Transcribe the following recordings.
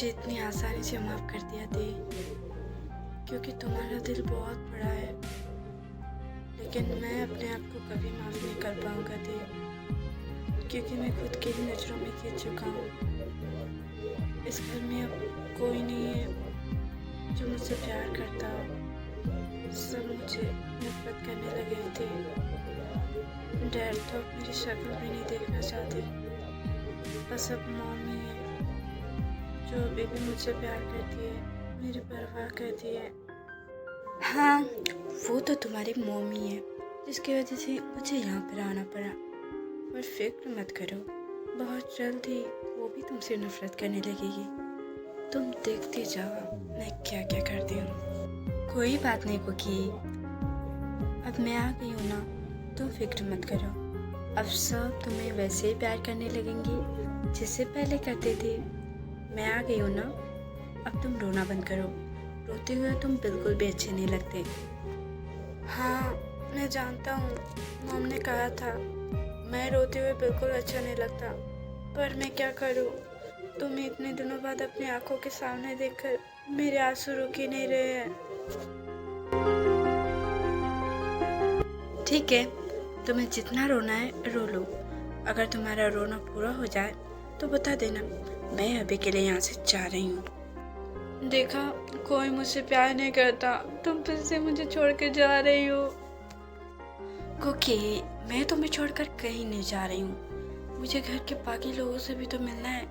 मुझे इतनी आसानी से माफ़ कर दिया थे, क्योंकि तुम्हारा दिल बहुत बड़ा है। लेकिन मैं अपने आप को कभी माफ़ नहीं कर पाऊँगा थे, क्योंकि मैं खुद की ही नज़रों में गिर चुका हूँ। इस घर में अब कोई नहीं है जो मुझसे प्यार करता हो। सब मुझे नफरत करने लगे थे। डैड तो अब मेरी शक्ल भी नहीं देखना चाहते। बस अब मॉम ही है जो अभी भी मुझसे प्यार करती है, मेरी परवाह करती है। हाँ, वो तो तुम्हारी मॉम ही है जिसकी वजह से मुझे यहाँ पर आना पड़ा। पर फिक्र मत करो, बहुत जल्द ही वो भी तुमसे नफरत करने लगेगी। तुम देखते जाओ मैं क्या क्या करती हूँ। कोई बात नहीं कुकी, अब मैं आ गई हूँ ना, तुम फिक्र मत करो। अब सब तुम्हें वैसे ही प्यार करने लगेंगी जैसे पहले करते थे। मैं आ गई हूँ ना, अब तुम रोना बंद करो। रोते हुए तुम बिल्कुल भी अच्छे नहीं लगते। हाँ, मैं जानता हूँ, मॉम ने कहा था मैं रोते हुए बिल्कुल अच्छा नहीं लगता, पर मैं क्या करूँ। तुम्हें इतने दिनों बाद अपनी आंखों के सामने देखकर मेरे आंसू रुक ही नहीं रहे हैं। ठीक है, तुम्हें जितना रोना है रो लो। अगर तुम्हारा रोना पूरा हो जाए तो बता देना, मैं अभी के लिए यहाँ से जा रही हूँ। देखा, कोई मुझसे प्यार नहीं करता, तुम फिर से मुझे छोड़ के जा रही हो। कुकी, मैं तुम्हें छोड़कर कहीं नहीं जा रही हूँ। मुझे घर के बाकी लोगों से भी तो मिलना है,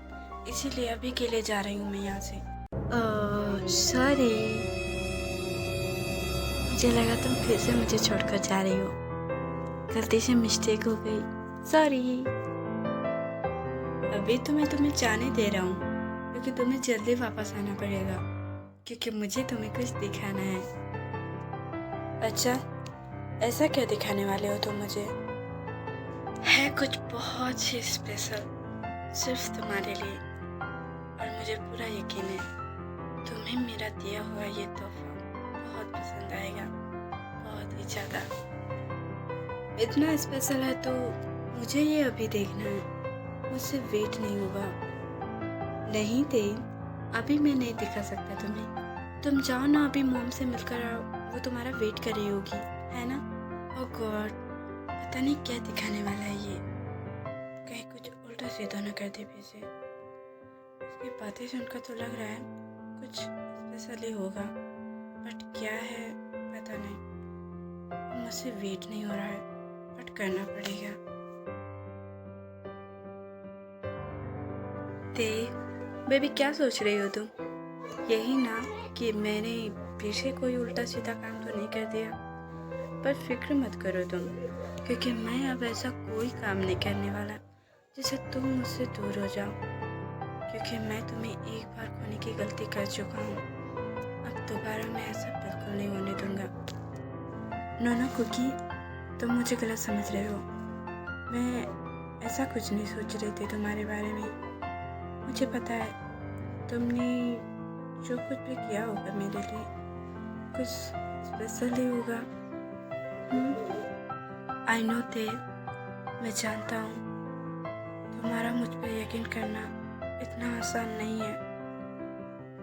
इसीलिए अभी के लिए जा रही हूँ मैं यहाँ से। सॉरी, मुझे लगा तुम फिर से मुझे छोड़कर जा रही हो। गलती से मिस्टेक हो गई, सॉरी। अभी तो मैं तुम्हें जाने दे रहा हूँ, क्योंकि तुम्हें जल्दी वापस आना पड़ेगा, क्योंकि मुझे तुम्हें कुछ दिखाना है। अच्छा, ऐसा क्या दिखाने वाले हो तुम मुझे? है कुछ बहुत ही स्पेशल, सिर्फ तुम्हारे लिए। और मुझे पूरा यकीन है तुम्हें मेरा दिया हुआ ये तोहफा बहुत पसंद आएगा, बहुत ही ज़्यादा। इतना स्पेशल है तो मुझे ये अभी देखना है, मुझसे वेट नहीं होगा। नहीं दे, अभी मैं नहीं दिखा सकता तुम्हें। तुम जाओ ना, अभी मॉम से मिलकर आओ, वो तुम्हारा वेट कर रही होगी, है ना? ओह गॉड, पता नहीं क्या दिखाने वाला है ये, कहीं कुछ उल्टा सीधा न कर दे फिर से। इसकी बातें सुनकर तो लग रहा है कुछ स्पेशल ही होगा, बट क्या है पता नहीं। मुझसे वेट नहीं हो रहा है, बट करना पड़ेगा। बेबी, क्या सोच रही हो तुम? यही ना कि मैंने फिर से कोई उल्टा सीधा काम तो नहीं कर दिया। पर फिक्र मत करो तुम, क्योंकि मैं अब ऐसा कोई काम नहीं करने वाला जिससे तुम मुझसे दूर हो जाओ, क्योंकि मैं तुम्हें एक बार खोने की गलती कर चुका हूँ। अब दोबारा मैं ऐसा बिल्कुल नहीं होने दूंगा। नो कुकी, तुम मुझे गलत समझ रहे हो। मैं ऐसा कुछ नहीं सोच रही थी तुम्हारे बारे में। मुझे पता है तुमने जो कुछ भी किया होगा मेरे लिए कुछ स्पेशल ही होगा। आई नो थे, मैं जानता हूँ तुम्हारा मुझ पर यकीन करना इतना आसान नहीं है।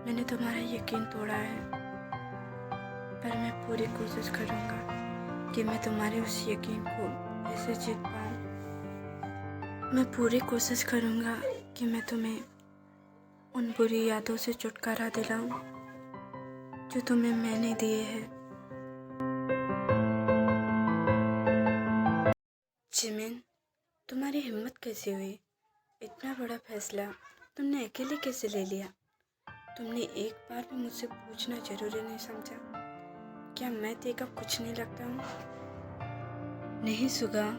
मैंने तुम्हारा यकीन तोड़ा है, पर मैं पूरी कोशिश करूँगा कि मैं तुम्हारे उस यकीन को ऐसे जीत पाऊँ। मैं पूरी कोशिश करूँगा कि मैं तुम्हें उन बुरी यादों से छुटकारा दिलाऊं जो तुम्हें मैंने दिए हैं। जिमिन, तुम्हारी हिम्मत कैसे हुई? इतना बड़ा फैसला तुमने अकेले कैसे ले लिया? तुमने एक बार भी मुझसे पूछना जरूरी नहीं समझा? क्या मैं तेरा कुछ नहीं लगता हूँ? नहीं सुगा,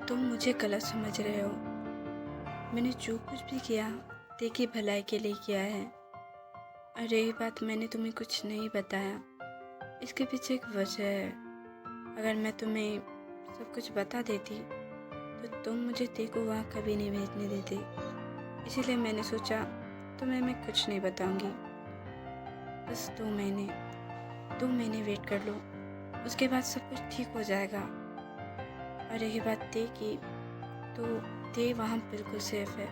तुम मुझे गलत समझ रहे हो। मैंने जो कुछ भी किया तेरी भलाई के लिए किया है। और रही बात, मैंने तुम्हें कुछ नहीं बताया, इसके पीछे एक वजह है। अगर मैं तुम्हें सब कुछ बता देती तो तुम मुझे तेको वहाँ कभी नहीं भेजने देते। इसीलिए मैंने सोचा तुम्हें मैं कुछ नहीं बताऊंगी। बस 2 महीने वेट कर लो, उसके बाद सब कुछ ठीक हो जाएगा। और रही बात ते की, तो ते वहाँ बिल्कुल सेफ है,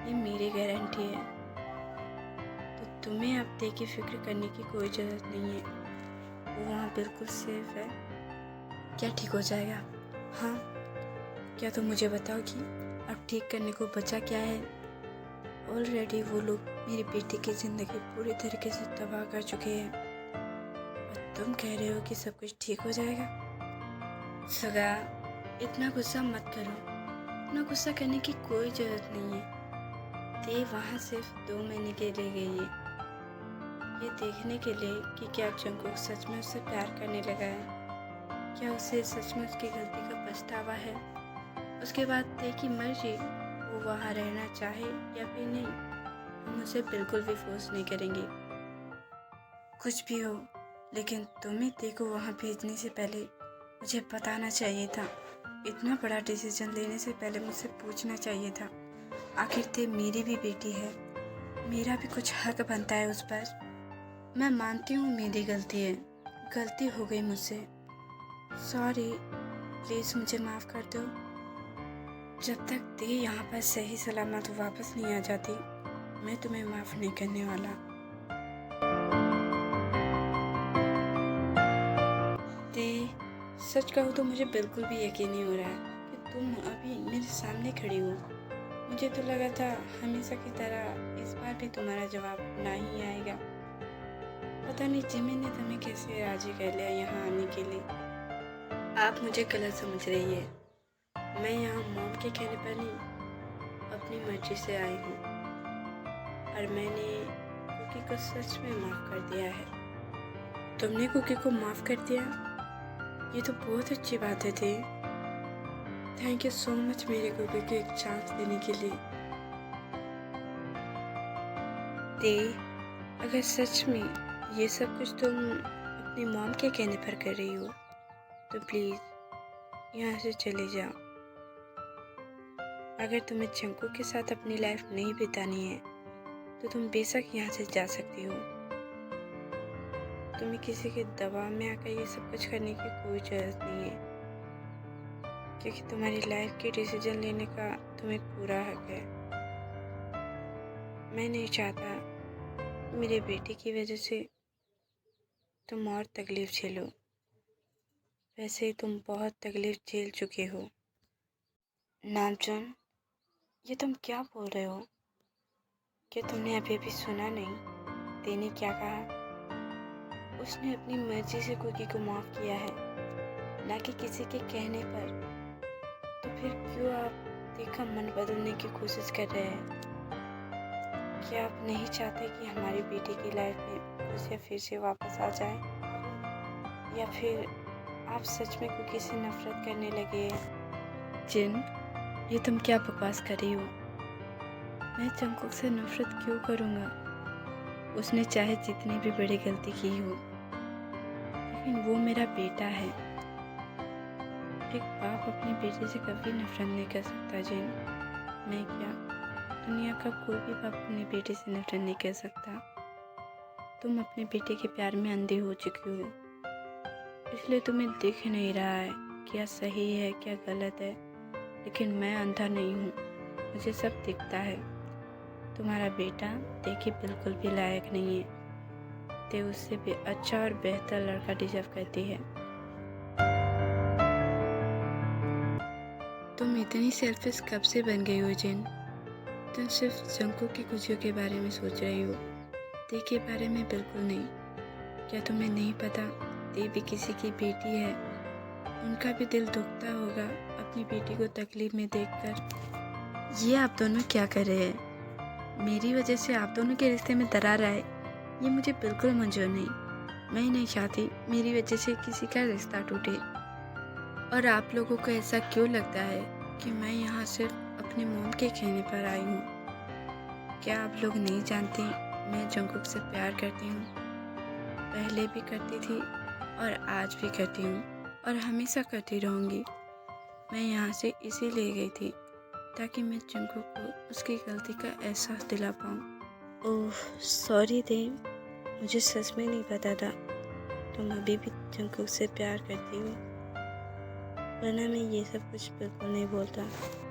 ये मेरी गारंटी है। तुम्हें अब दे की फिक्र करने की कोई ज़रूरत नहीं है। वो वहाँ बिल्कुल सेफ है। क्या ठीक हो जाएगा? हाँ, क्या तुम मुझे बताओगी अब ठीक करने को बचा क्या है? ऑलरेडी वो लोग मेरी बेटी की ज़िंदगी पूरी तरीके से तबाह कर चुके हैं और तुम कह रहे हो कि सब कुछ ठीक हो जाएगा। सगा, इतना गुस्सा मत करो। इतना गुस्सा करने की कोई ज़रूरत नहीं है। ते वहाँ सिर्फ 2 महीने के लिए गई है, ये देखने के लिए कि क्या जंगकुक सच में उससे प्यार करने लगा है, क्या उसे सच में उसकी गलती का पछतावा है। उसके बाद ते की मर्जी, वो वहाँ रहना चाहे या फिर नहीं, हम उसे बिल्कुल भी फोर्स नहीं करेंगे। कुछ भी हो, लेकिन तुम्हें ते को वहाँ भेजने से पहले मुझे बताना चाहिए था। इतना बड़ा डिसीजन लेने से पहले मुझसे पूछना चाहिए था। आखिर ते मेरी भी बेटी है, मेरा भी कुछ हक बनता है उस पर। मैं मानती हूँ मेरी गलती है, गलती हो गई मुझसे। सॉरी, प्लीज़ मुझे माफ़ कर दो। जब तक ते यहाँ पर सही सलामत वापस नहीं आ जाती, मैं तुम्हें माफ़ नहीं करने वाला। ते, सच कहूँ तो मुझे बिल्कुल भी यकीन नहीं हो रहा है कि तुम अभी मेरे सामने खड़ी हो। मुझे तो लगा था हमेशा की तरह इस बार भी तुम्हारा जवाब ना ही आएगा। पता नहीं जिमिन ने तुम्हें कैसे राजी कर लिया यहाँ आने के लिए। आप मुझे गलत समझ रही है। मैं यहाँ मॉम के कहने पर नहीं, अपनी मर्जी से आई हूँ और मैंने कुकी को सच में माफ़ कर दिया है। तुमने कुकी को माफ़ कर दिया? ये तो बहुत अच्छी बात है थे। थैंक यू सो मच मेरे कुकी को एक चांस देने के लिए। ते, अगर सच में ये सब कुछ तुम अपनी मॉम के कहने पर कर रही हो तो प्लीज़ यहाँ से चले जाओ। अगर तुम्हें जंगकुक के साथ अपनी लाइफ नहीं बितानी है तो तुम बेशक यहाँ से जा सकती हो। तुम्हें किसी के दबाव में आकर ये सब कुछ करने की कोई ज़रूरत नहीं है, क्योंकि तुम्हारी लाइफ के डिसीजन लेने का तुम्हें पूरा हक है। मैं नहीं चाहता मेरे बेटे की वजह से तुम और तकलीफ़ झेलो। वैसे ही तुम बहुत तकलीफ़ झेल चुके हो। नामचुन, ये तुम क्या बोल रहे हो? क्या तुमने अभी सुना नहीं ते ने क्या कहा? उसने अपनी मर्जी से कुकी को माफ़ किया है, ना कि किसी के कहने पर। तो फिर क्यों आप ते का मन बदलने की कोशिश कर रहे हैं? क्या आप नहीं चाहते कि हमारी बेटी की लाइफ में खुशियाँ फिर से वापस आ जाए? या फिर आप सच में कुकी से नफरत करने लगे हैं? जिन, ये तुम क्या बकवास कर रही हो? मैं जंगकुक से नफरत क्यों करूँगा? उसने चाहे जितनी भी बड़ी गलती की हो, लेकिन वो मेरा बेटा है। एक बाप अपनी बेटी से कभी नफरत नहीं कर सकता जिन। मैं क्या, दुनिया का कोई भी बाप अपनी बेटी से नफरत नहीं कर सकता। तुम अपने बेटे के प्यार में अंधे हो चुकी हो, इसलिए तुम्हें दिख नहीं रहा है क्या सही है क्या गलत है। लेकिन मैं अंधा नहीं हूँ, मुझे सब दिखता है। तुम्हारा बेटा देखिए बिल्कुल भी लायक नहीं है। ते उससे भी अच्छा और बेहतर लड़का डिजर्व करती है। तुम इतनी सेल्फिश कब से बन गई हो जिन? तुम सिर्फ जंगकुक की खुशियों के बारे में सोच रही हो, ते के बारे में बिल्कुल नहीं। क्या तुम्हें नहीं पता ते भी किसी की बेटी है? उनका भी दिल दुखता होगा अपनी बेटी को तकलीफ में देखकर। ये आप दोनों क्या कर रहे हैं? मेरी वजह से आप दोनों के रिश्ते में दरार आए, ये मुझे बिल्कुल मंजूर नहीं। मैं नहीं चाहती मेरी वजह से किसी का रिश्ता टूटे। और आप लोगों को ऐसा क्यों लगता है कि मैं यहाँ सिर्फ अपनी मॉम के कहने पर आई हूँ? क्या आप लोग नहीं जानते मैं जंगकुक से प्यार करती हूँ? पहले भी करती थी और आज भी करती हूँ और हमेशा करती रहूँगी। मैं यहाँ से इसीलिए गई थी ताकि मैं जंगकुक को उसकी गलती का एहसास दिला पाऊँ। ओह सॉरी दे, मुझे सच में नहीं पता था तुम अभी भी जंगकुक से प्यार करती हो, वरना मैं ये सब कुछ बिल्कुल नहीं बोलता।